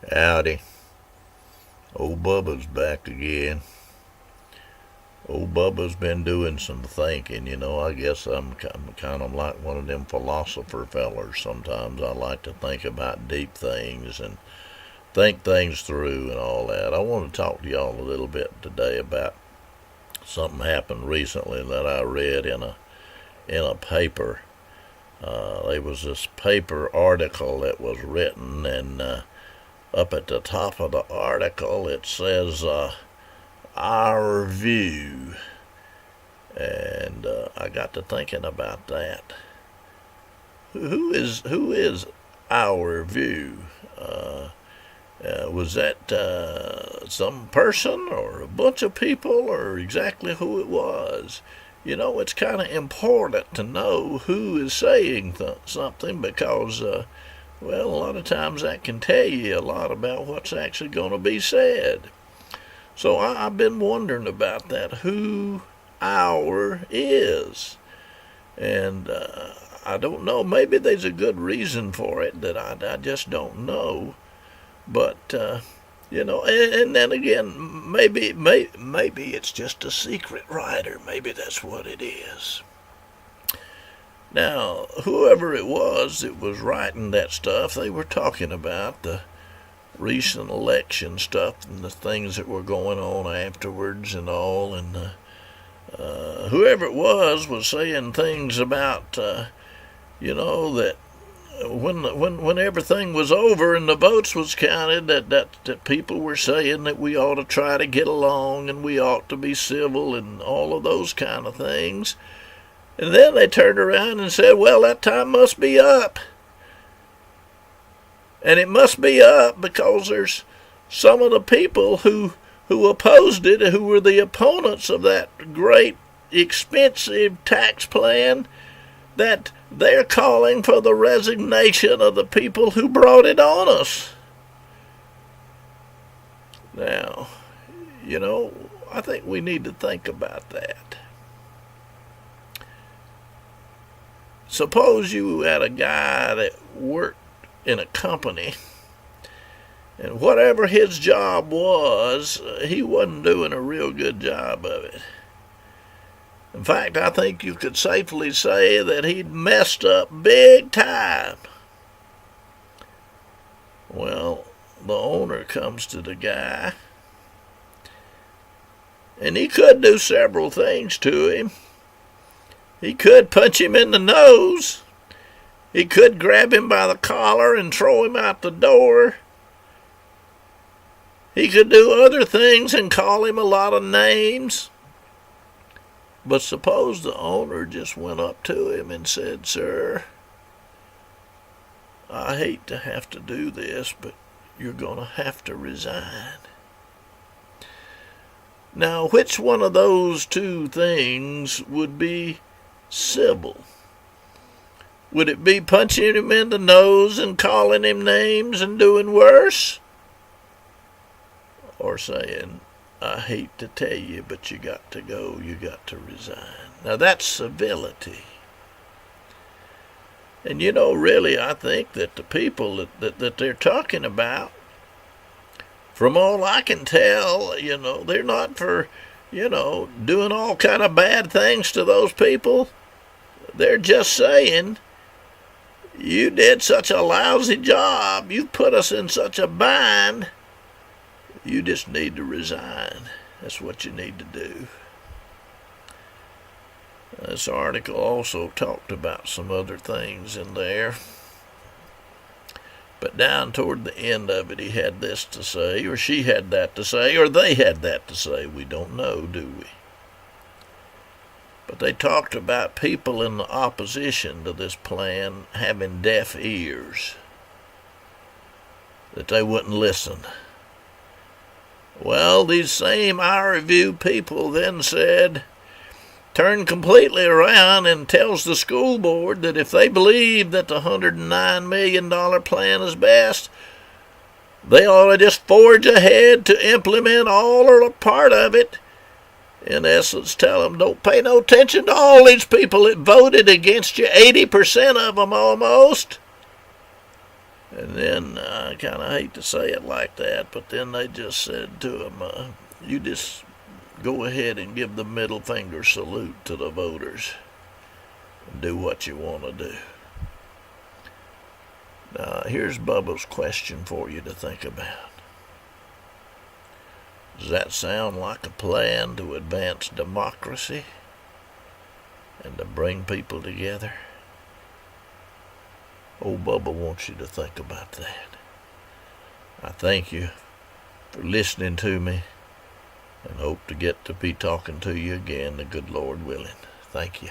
Howdy. Old Bubba's back again. Old Bubba's been doing some thinking, I guess I'm kind of like one of them philosopher fellers. Sometimes I like to think about deep things and think things through and all that. I want to talk to y'all a little bit today about something happened recently that I read in a paper. There was this paper article that was written, and up at the top of the article it says our view, and I got to thinking about that. Who is our view? Was that some person or a bunch of people, or exactly who it was? It's kind of important to know who is saying something, because well, a lot of times that can tell you a lot about what's actually going to be said. So I've been wondering about that, who our is. And I don't know, maybe there's a good reason for it that I just don't know. But, and then again, maybe it's just a secret writer. Maybe that's what it is. Now, whoever it was that was writing that stuff, they were talking about the recent election stuff and the things that were going on afterwards and all, and whoever it was saying things about that when everything was over and the votes was counted, that people were saying that we ought to try to get along and we ought to be civil and all of those kind of things. And then they turned around and said, well, that time must be up. And it must be up because there's some of the people who opposed it, who were the opponents of that great expensive tax plan, that they're calling for the resignation of the people who brought it on us. Now, I think we need to think about that. Suppose you had a guy that worked in a company, and whatever his job was, he wasn't doing a real good job of it. In fact, I think you could safely say that he'd messed up big time. Well, the owner comes to the guy, and he could do several things to him. He could punch him in the nose. He could grab him by the collar and throw him out the door. He could do other things and call him a lot of names. But suppose the owner just went up to him and said, sir, I hate to have to do this, but you're going to have to resign. Now, which one of those two things would be civil? Would it be punching him in the nose and calling him names and doing worse? Or saying, I hate to tell you, but you got to go, you got to resign. Now that's civility. And really, I think that the people that they're talking about, from all I can tell, they're not for, doing all kind of bad things to those people. They're just saying, you did such a lousy job, you put us in such a bind, you just need to resign. That's what you need to do. This article also talked about some other things in there. But down toward the end of it, he had this to say, or she had that to say, or they had that to say. We don't know, do we? But they talked about people in the opposition to this plan having deaf ears, that they wouldn't listen. Well, these same Our Review people then turned completely around and tells the school board that if they believe that the $109 million plan is best, they ought to just forge ahead to implement all or a part of it. In essence, tell them, don't pay no attention to all these people that voted against you, 80% of them almost. And then I kind of hate to say it like that, but then they just said to him, you just go ahead and give the middle finger salute to the voters and do what you want to do. Now, here's Bubba's question for you to think about. Does that sound like a plan to advance democracy and to bring people together? Old Bubba wants you to think about that. I thank you for listening to me and hope to get to be talking to you again, the good Lord willing. Thank you.